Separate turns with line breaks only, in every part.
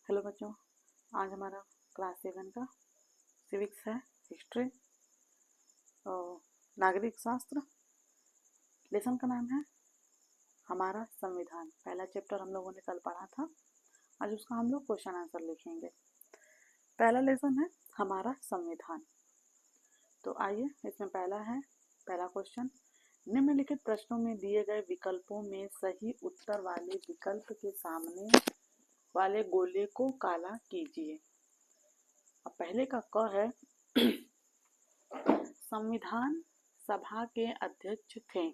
Hello बच्चों, आज हमारा क्लास 7 का सिविक्स है, हिस्ट्री और नागरिक शास्त्र। लेसन का नाम है हमारा संविधान। पहला चैप्टर हम लोगों ने कल पढ़ा था, आज उसका हम लोग क्वेश्चन आंसर लिखेंगे। पहला लेसन है हमारा संविधान। तो आइए, इसमें पहला क्वेश्चन, निम्नलिखित प्रश्नों में दिए गए विकल्पों में सही उत्तर वाले विकल्प के सामने वाले गोले को काला कीजिए। अब पहले का क है संविधान सभा के अध्यक्ष थे।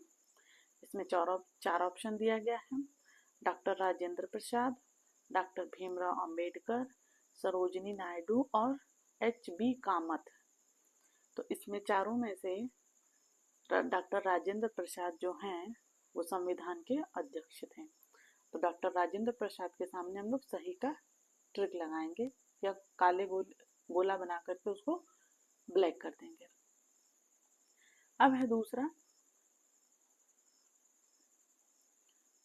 इसमें चार ऑप्शन दिया गया है, डॉक्टर राजेंद्र प्रसाद, डॉक्टर भीमराव अंबेडकर, सरोजिनी नायडू और एच.बी. कामत। तो इसमें चारों में से डॉक्टर राजेंद्र प्रसाद जो हैं वो संविधान के अध्यक्ष थे। तो डॉक्टर राजेंद्र प्रसाद के सामने हम लोग सही का ट्रिक लगाएंगे या काले गोला बना करके उसको ब्लैक कर देंगे। अब है दूसरा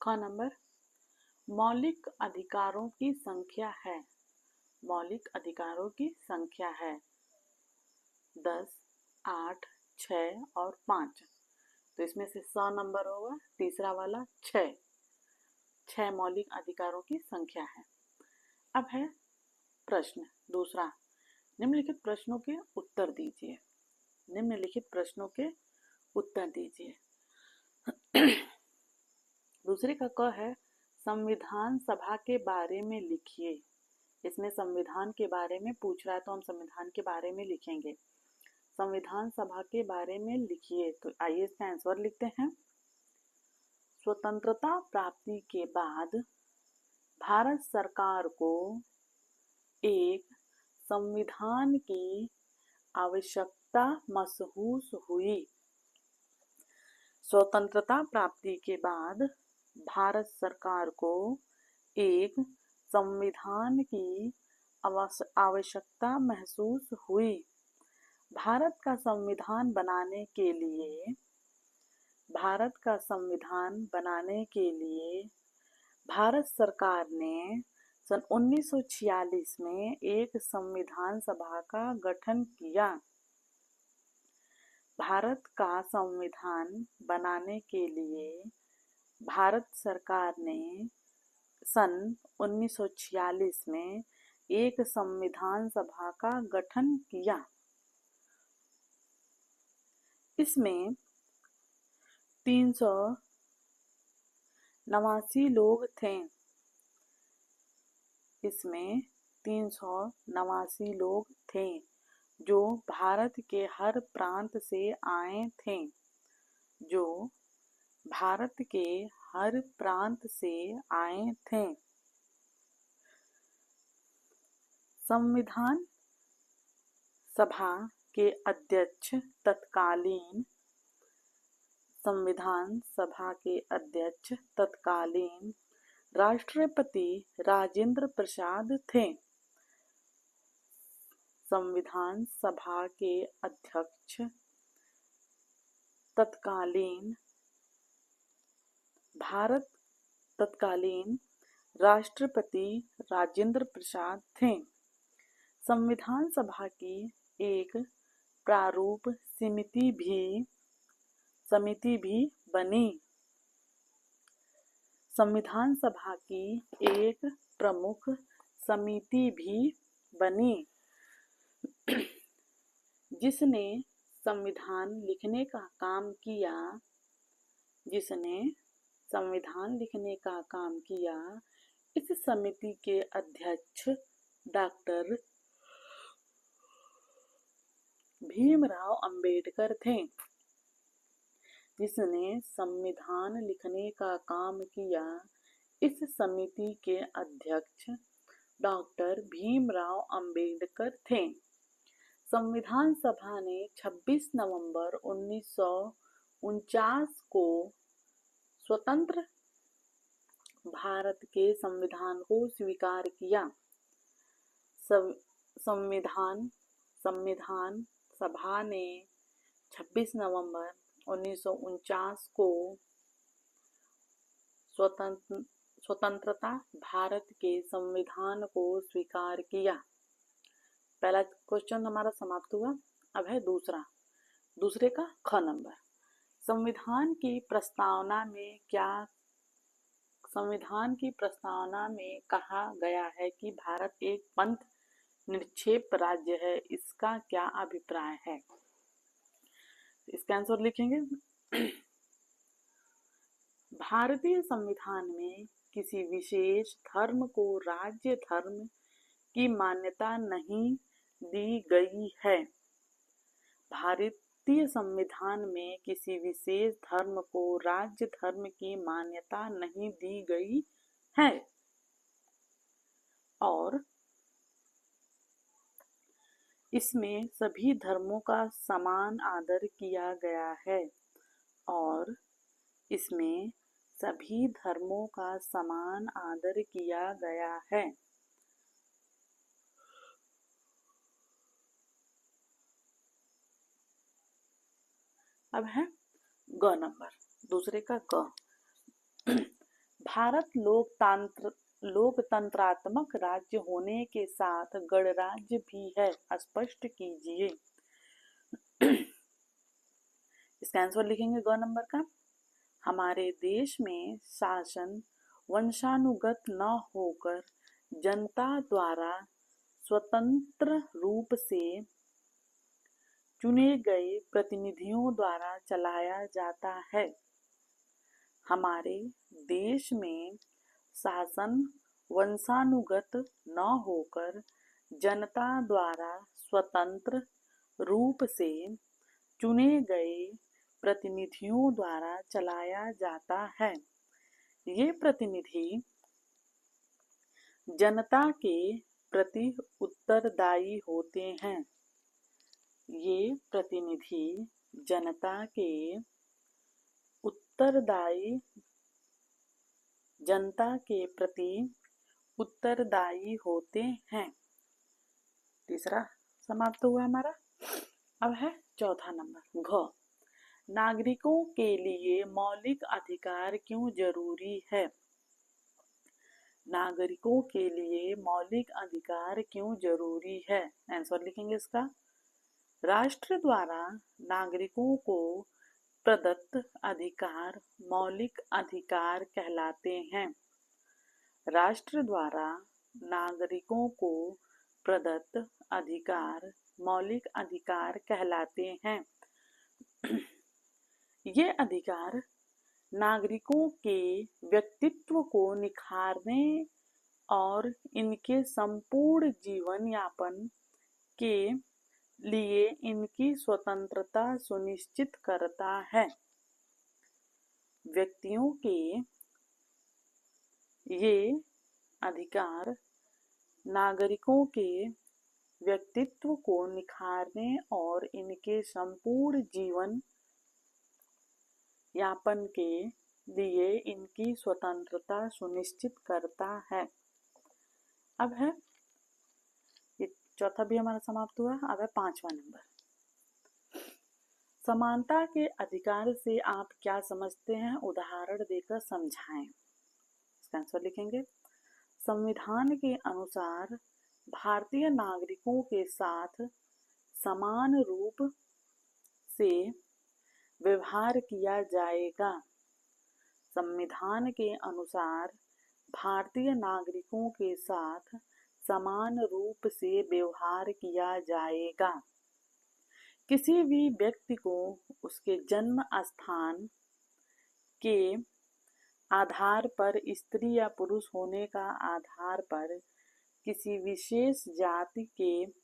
ख नंबर, मौलिक अधिकारों की संख्या है। मौलिक अधिकारों की संख्या है 10, 8, 6 और 5। तो इसमें से 100 नंबर होगा, तीसरा वाला 6। 6 मौलिक अधिकारों की संख्या है। अब है प्रश्न दूसरा, निम्नलिखित प्रश्नों के उत्तर दीजिए। निम्नलिखित प्रश्नों के उत्तर दीजिए। दूसरे का क है संविधान सभा के बारे में लिखिए। इसमें संविधान के बारे में पूछ रहा है तो हम संविधान के बारे में लिखेंगे। संविधान सभा के बारे में लिखिए। तो आइए इसका आंसर लिखते हैं। स्वतंत्रता प्राप्ति के बाद भारत सरकार को एक संविधान की आवश्यकता महसूस हुई। स्वतंत्रता प्राप्ति के बाद भारत सरकार को एक संविधान की आवश्यकता महसूस हुई। भारत का संविधान बनाने के लिए भारत सरकार ने सन 1946 में एक संविधान सभा का गठन किया। भारत का संविधान बनाने के लिए भारत सरकार ने सन 1946 में एक संविधान सभा का गठन किया। इसमें 389 लोग थे। इसमें 389 लोग थे जो भारत के हर प्रांत से आए थे। जो भारत के हर प्रांत से आए थे। संविधान सभा के अध्यक्ष तत्कालीन राष्ट्रपति राजेंद्र प्रसाद थे। संविधान सभा के अध्यक्ष तत्कालीन राष्ट्रपति राजेंद्र प्रसाद थे। संविधान सभा की एक प्रारूप समिति भी बनी। संविधान सभा की एक प्रमुख समिति भी बनी जिसने संविधान लिखने का काम किया। इस समिति के अध्यक्ष डॉक्टर भीमराव अंबेडकर थे। जिसने संविधान लिखने का काम किया। इस समिति के अध्यक्ष डॉक्टर भीमराव अंबेडकर थे। संविधान सभा ने 26 नवंबर 1949 को स्वतंत्र भारत के संविधान को स्वीकार किया। संविधान सभा ने 26 नवंबर 1949 को स्वतंत्रता भारत के संविधान को स्वीकार किया। पहला क्वेश्चन हमारा समाप्त हुआ। अब है दूसरे का ख नंबर। संविधान की प्रस्तावना में कहा गया है कि भारत एक पंथ निरपेक्ष राज्य है। इसका क्या अभिप्राय है? इसका आंसर लिखेंगे। भारतीय संविधान में किसी विशेष धर्म को राज्य धर्म की मान्यता नहीं दी गई है। भारतीय संविधान में किसी विशेष धर्म को राज्य धर्म की मान्यता नहीं दी गई है और इसमें सभी धर्मों का समान आदर किया गया है और इसमें सभी धर्मों का समान आदर किया गया है। अब है ग नंबर। दूसरे का ग। भारत लोकतंत्रात्मक राज्य होने के साथ गणराज्य भी है। स्पष्ट कीजिए। इसका आंसर लिखेंगे ग नंबर का। हमारे देश में शासन वंशानुगत न होकर जनता द्वारा स्वतंत्र रूप से चुने गए प्रतिनिधियों द्वारा चलाया जाता है। हमारे देश में शासन वंशानुगत न होकर जनता द्वारा स्वतंत्र रूप से चुने गए प्रतिनिधियों द्वारा चलाया जाता है। ये प्रतिनिधि जनता के प्रति उत्तरदायी होते हैं। ये प्रतिनिधि जनता के प्रति उत्तरदायी होते हैं। तीसरा समाप्त हुआ हमारा। अब है चौथा नंबर घ। नागरिकों के लिए मौलिक अधिकार क्यों जरूरी है? नागरिकों के लिए मौलिक अधिकार क्यों जरूरी है? आंसर लिखेंगे इसका। राष्ट्र द्वारा नागरिकों को प्रदत्त अधिकार मौलिक अधिकार कहलाते हैं। राष्ट्र द्वारा नागरिकों को प्रदत्त अधिकार मौलिक अधिकार कहलाते हैं। ये अधिकार नागरिकों के व्यक्तित्व को निखारने और इनके संपूर्ण जीवन यापन के लिए इनकी स्वतंत्रता सुनिश्चित करता है। व्यक्तियों के ये अधिकार नागरिकों के व्यक्तित्व को निखारने और इनके संपूर्ण जीवन यापन के लिए इनकी स्वतंत्रता सुनिश्चित करता है। अब है ये चौथा भी हमारा समाप्त हुआ। अब है पांचवा नंबर। समानता के अधिकार से आप क्या समझते हैं? उदाहरण देकर समझाएं। इसका आंसर लिखेंगे। संविधान के अनुसार भारतीय नागरिकों के साथ समान रूप से व्यवहार किया जाएगा। संविधान के अनुसार भारतीय नागरिकों के साथ समान रूप से व्यवहार किया जाएगा। किसी भी व्यक्ति को उसके जन्म स्थान के आधार पर, स्त्री या पुरुष होने का आधार पर, किसी विशेष जाति के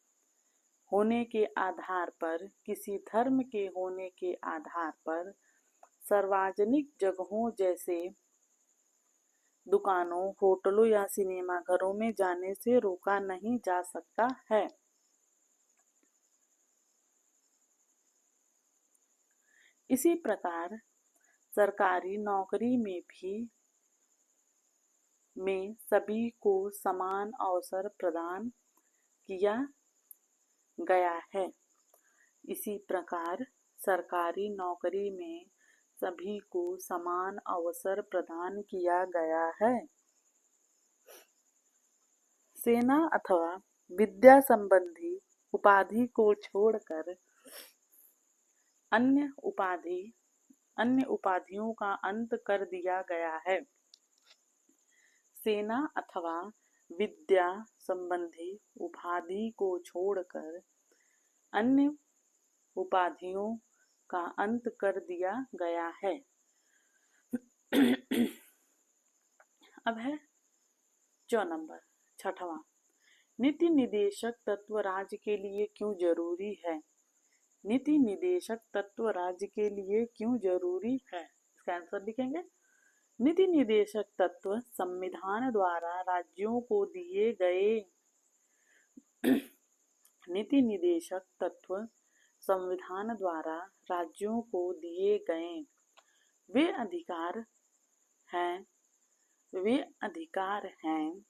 होने के आधार पर, किसी धर्म के होने के आधार पर, सार्वजनिक जगहों जैसे दुकानों, होटलों या सिनेमा घरों में जाने से रोका नहीं जा सकता है। इसी प्रकार सरकारी नौकरी में सभी को समान अवसर प्रदान किया गया है। इसी प्रकार सरकारी नौकरी में सभी को समान अवसर प्रदान किया गया है। सेना अथवा विद्या संबंधी उपाधि को छोड़कर अन्य उपाधियों का अंत कर दिया गया है। सेना अथवा विद्या संबंधी उपाधि को छोड़कर अन्य उपाधियों का अंत कर दिया गया है। अब है 4 नंबर, 6वां। नीति निदेशक तत्व राज्य के लिए क्यों जरूरी है? नीति निदेशक तत्व राज्य के लिए क्यों जरूरी है? इसका आंसर लिखेंगे। नीति निदेशक तत्व संविधान द्वारा राज्यों को दिए गए नीति निदेशक तत्व संविधान द्वारा राज्यों को दिए गए वे अधिकार हैं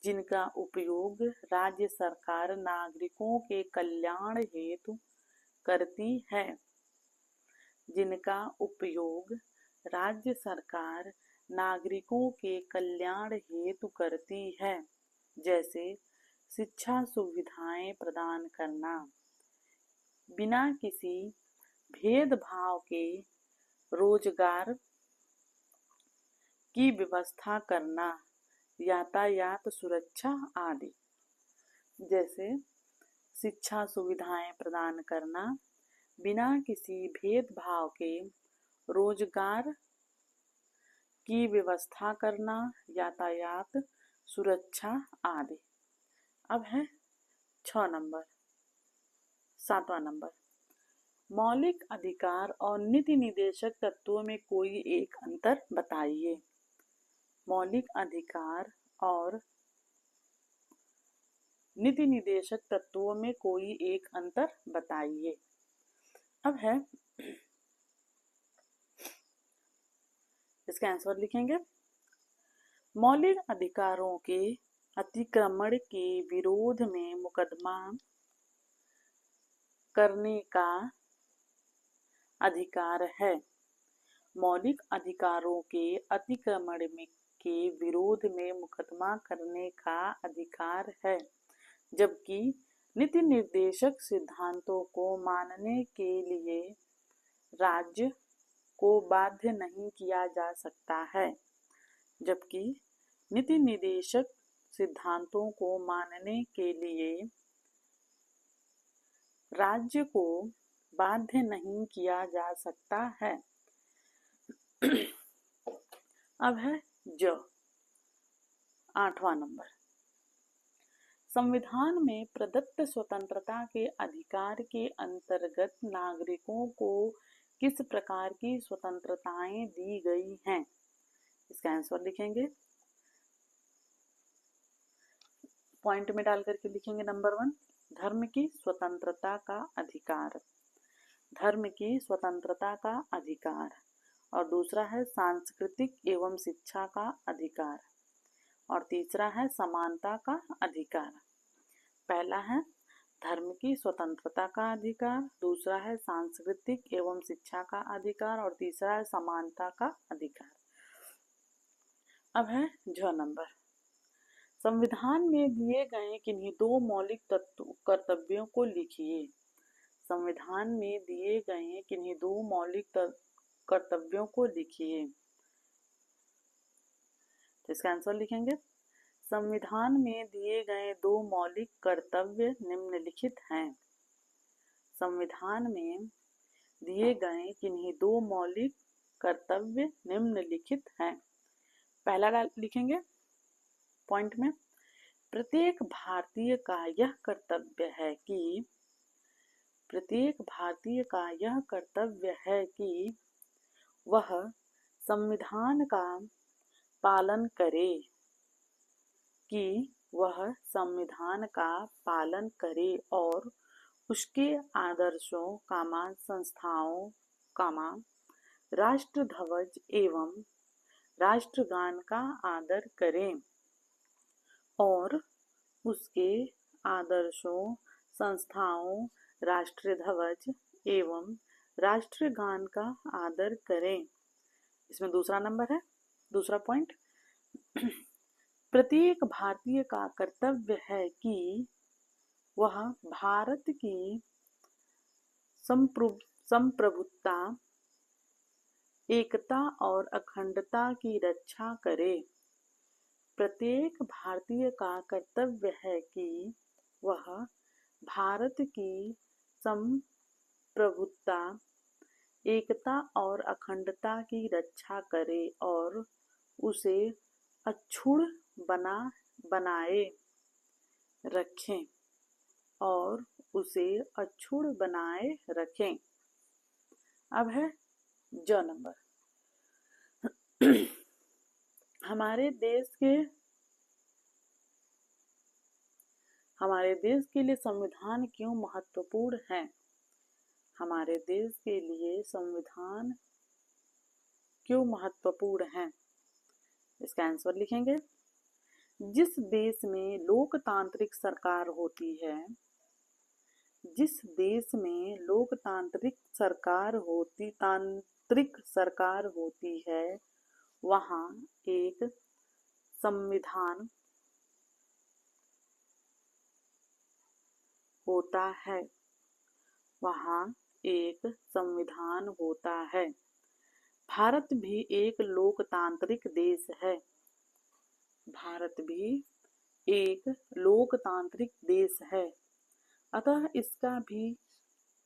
जिनका उपयोग राज्य सरकार नागरिकों के कल्याण हेतु करती है। जिनका उपयोग राज्य सरकार नागरिकों के कल्याण हेतु करती है, जैसे शिक्षा सुविधाएं प्रदान करना, बिना किसी भेदभाव के रोजगार की व्यवस्था करना, यातायात सुरक्षा आदि। जैसे शिक्षा सुविधाएं प्रदान करना, बिना किसी भेदभाव के रोजगार की व्यवस्था करना, यातायात सुरक्षा आदि। अब है 6 नंबर, 7वां नंबर। मौलिक अधिकार और नीति निदेशक तत्वों में कोई एक अंतर बताइए। मौलिक अधिकार और नीति निदेशक तत्वों में कोई एक अंतर बताइए। अब है इसका आंसर लिखेंगे। मौलिक अधिकारों के अतिक्रमण के विरोध में मुकदमा करने का अधिकार है। मौलिक अधिकारों के अतिक्रमण के विरोध में मुकदमा करने का अधिकार है, जबकि नीति निर्देशक सिद्धांतों को मानने के लिए राज्य को बाध्य नहीं किया जा सकता है। जबकि नीति निर्देशक सिद्धांतों को मानने के लिए राज्य को बाध्य नहीं किया जा सकता है। अब है 8वां नंबर। संविधान में प्रदत्त स्वतंत्रता के अधिकार के अंतर्गत नागरिकों को किस प्रकार की स्वतंत्रताएं दी गई हैं? इसका आंसर लिखेंगे। पॉइंट में डाल करके लिखेंगे। नंबर 1, धर्म की स्वतंत्रता का अधिकार। धर्म की स्वतंत्रता का अधिकार। और दूसरा है सांस्कृतिक एवं शिक्षा का अधिकार। और तीसरा है समानता का अधिकार। पहला है धर्म की स्वतंत्रता का अधिकार, दूसरा है सांस्कृतिक एवं शिक्षा का अधिकार और तीसरा है समानता का अधिकार। अब है 6 नंबर। संविधान में दिए गए किन्हीं 2 मौलिक कर्तव्यों को लिखिए। संविधान में दिए गए किन्हीं 2 मौलिक कर्तव्यों को लिखिए। तो इसका आंसर लिखेंगे। संविधान में दिए गए 2 मौलिक कर्तव्य निम्नलिखित हैं। संविधान में दिए गए किन्हीं 2 मौलिक कर्तव्य निम्नलिखित हैं। पहला लिखेंगे पॉइंट में, प्रत्येक भारतीय का यह कर्तव्य है कि वह संविधान का पालन करे और उसके आदर्शों, संस्थाओं, राष्ट्र ध्वज एवं राष्ट्रगान का आदर करें और उसके आदर्शों, संस्थाओं, राष्ट्रीय ध्वज एवं राष्ट्रगान का आदर करें। इसमें दूसरा नंबर है, दूसरा पॉइंट, प्रत्येक भारतीय का कर्तव्य है कि वह भारत की संप्रभुता, एकता और अखंडता की रक्षा करे। प्रत्येक भारतीय का कर्तव्य है कि वह भारत की संप्रभुता, एकता और अखंडता की रक्षा करे और उसे अक्षुण्ण बनाए रखें और उसे अक्षुण्ण बनाए रखें। अब है ज नंबर। हमारे देश के लिए संविधान क्यों महत्वपूर्ण है? हमारे देश के लिए संविधान क्यों महत्वपूर्ण है? इसका आंसर लिखेंगे। जिस देश में लोकतांत्रिक सरकार होती है, जिस देश में लोकतांत्रिक सरकार होती है, वहाँ एक संविधान होता है। वहाँ एक संविधान होता है। भारत भी एक लोकतांत्रिक देश है। भारत भी एक लोकतांत्रिक देश है। अतः इसका भी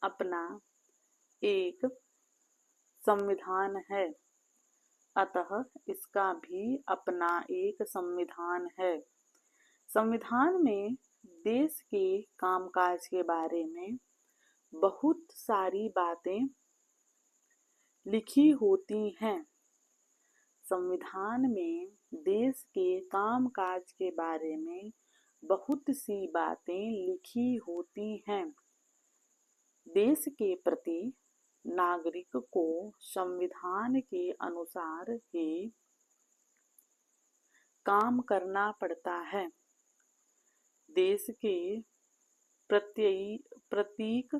अपना एक संविधान है। अतः इसका भी अपना एक संविधान है। संविधान में देश के कामकाज के बारे में बहुत सारी बातें लिखी होती हैं। संविधान में देश के कामकाज के बारे में बहुत सी बातें लिखी होती हैं। देश के प्रति नागरिक को संविधान के अनुसार ही काम करना पड़ता है। देश के प्रत्येक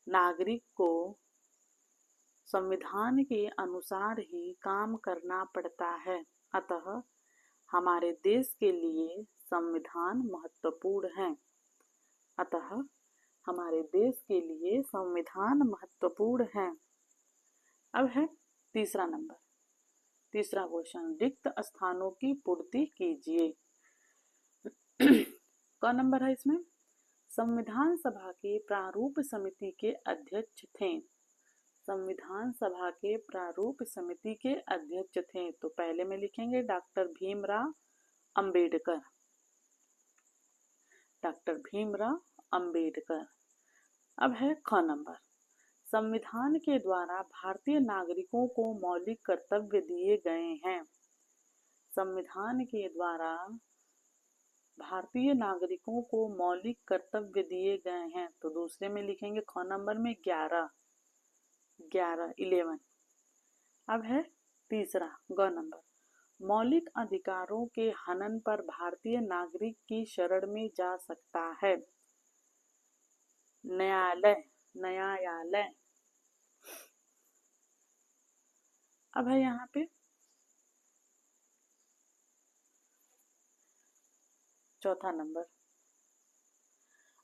नागरिक को संविधान के अनुसार ही काम करना पड़ता है। अतः हमारे देश के लिए संविधान महत्वपूर्ण है। अतः हमारे देश के लिए संविधान महत्वपूर्ण है। अब है तीसरा नंबर। तीसरा क्वेश्चन, रिक्त स्थानों की पूर्ति कीजिए। कौन नंबर है इसमें? संविधान सभा के प्रारूप समिति के अध्यक्ष थे। संविधान सभा के प्रारूप समिति के अध्यक्ष थे, तो पहले में लिखेंगे डॉक्टर भीमराव अंबेडकर। डॉक्टर भीमराव अंबेडकर। अब है ख नंबर। संविधान के द्वारा भारतीय नागरिकों को मौलिक कर्तव्य दिए गए हैं। संविधान के द्वारा भारतीय नागरिकों को मौलिक कर्तव्य दिए गए हैं, तो दूसरे में लिखेंगे ख नंबर में 11। अब है तीसरा ग नंबर। मौलिक अधिकारों के हनन पर भारतीय नागरिक की शरण में जा सकता है। न्यायालय। अब है यहाँ पे चौथा नंबर।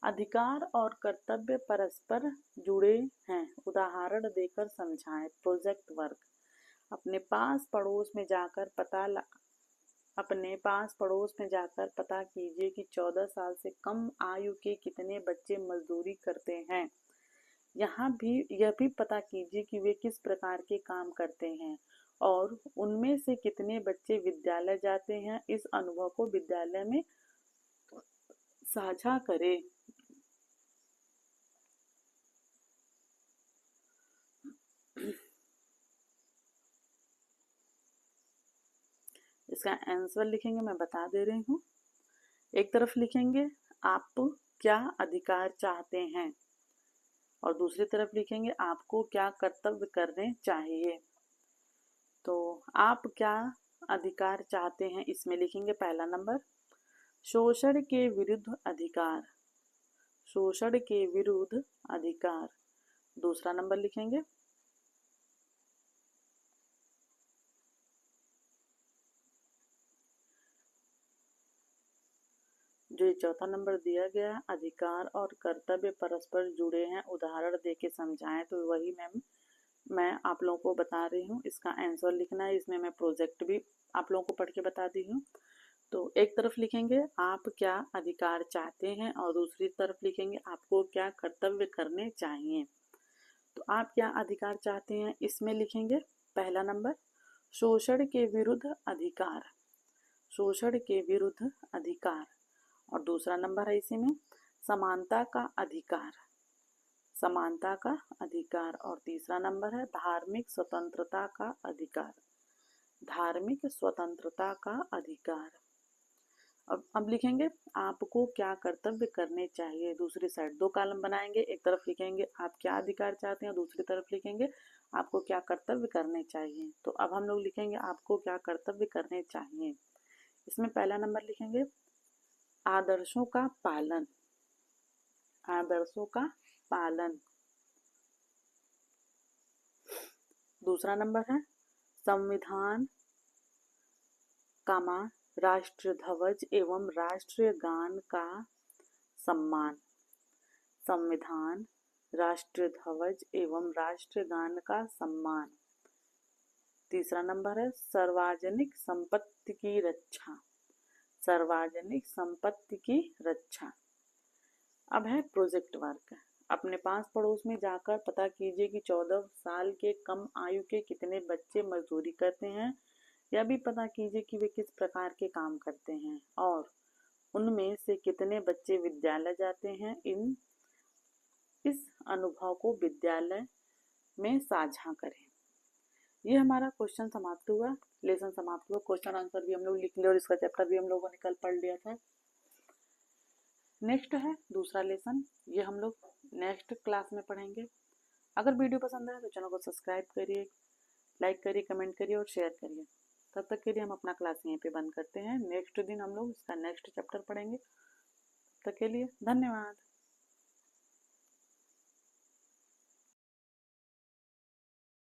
अधिकार और कर्तव्य परस्पर जुड़े हैं, उदाहरण देकर समझाएं। Project work. अपने पास पड़ोस में जाकर पता कीजिए कि 14 साल से कम आयु के कितने बच्चे मजदूरी करते हैं। यह भी पता कीजिए कि वे किस प्रकार के काम करते हैं और उनमें से कितने बच्चे विद्यालय जाते हैं। इस अनुभव को विद्यालय में साझा करें। इसका आंसर लिखेंगे, मैं बता दे रही हूँ। एक तरफ लिखेंगे आप क्या अधिकार चाहते हैं और दूसरी तरफ लिखेंगे आपको क्या कर्तव्य करने चाहिए। तो आप क्या अधिकार चाहते हैं, इसमें लिखेंगे पहला नंबर शोषण के विरुद्ध अधिकार। शोषण के विरुद्ध अधिकार। दूसरा नंबर लिखेंगे जो ये चौथा नंबर दिया गया है, अधिकार और कर्तव्य परस्पर जुड़े हैं, उदाहरण दे के समझाएं, तो वही मैम मैं आप लोगों को बता रही हूँ। इसका आंसर लिखना है। इसमें मैं प्रोजेक्ट भी आप लोगों को पढ़ के बता दी हूँ। तो एक तरफ लिखेंगे आप क्या अधिकार चाहते हैं और दूसरी तरफ लिखेंगे आपको क्या कर्तव्य करने चाहिए। तो आप क्या अधिकार चाहते हैं इसमें लिखेंगे पहला नंबर शोषण के विरुद्ध अधिकार, शोषण के विरुद्ध अधिकार। और दूसरा नंबर है इसी में समानता का अधिकार, समानता का अधिकार। और तीसरा नंबर है धार्मिक स्वतंत्रता का अधिकार, धार्मिक स्वतंत्रता का अधिकार। अब लिखेंगे आपको क्या कर्तव्य करने चाहिए। दूसरी साइड दो कॉलम बनाएंगे, एक तरफ लिखेंगे आप क्या अधिकार चाहते हैं, दूसरी तरफ लिखेंगे आपको क्या कर्तव्य करने चाहिए। तो अब हम लोग लिखेंगे आपको क्या कर्तव्य करने चाहिए। इसमें पहला नंबर लिखेंगे आदर्शों का पालन, आदर्शों का पालन। दूसरा नंबर है संविधान कामा राष्ट्र ध्वज एवं राष्ट्रीय गान का सम्मान, संविधान राष्ट्रीय ध्वज एवं राष्ट्रीय गान का सम्मान। तीसरा नंबर है सार्वजनिक संपत्ति की रक्षा, सार्वजनिक संपत्ति की रक्षा। अब है प्रोजेक्ट वर्क। अपने पास पड़ोस में जाकर पता कीजिए कि 14 साल के कम आयु के कितने बच्चे मजदूरी करते हैं। यह भी पता कीजिए कि वे किस प्रकार के काम करते हैं और उनमें से कितने बच्चे विद्यालय जाते हैं। इस अनुभव को विद्यालय में साझा करें। ये हमारा क्वेश्चन समाप्त हुआ, लेसन समाप्त हुआ। क्वेश्चन आंसर भी हम लोग लिख लिया और इसका चैप्टर भी हम लोगों ने कल पढ़ लिया था। नेक्स्ट है दूसरा लेसन, ये हम लोग नेक्स्ट क्लास में पढ़ेंगे। अगर वीडियो पसंद आए तो चैनल को सब्सक्राइब करिए, लाइक करिए, कमेंट करिए और शेयर करिए। तब तक के लिए हम अपना क्लास यहीं पे बंद करते हैं। नेक्स्ट दिन हम लोग इसका नेक्स्ट चैप्टर पढ़ेंगे। तब तक के लिए धन्यवाद।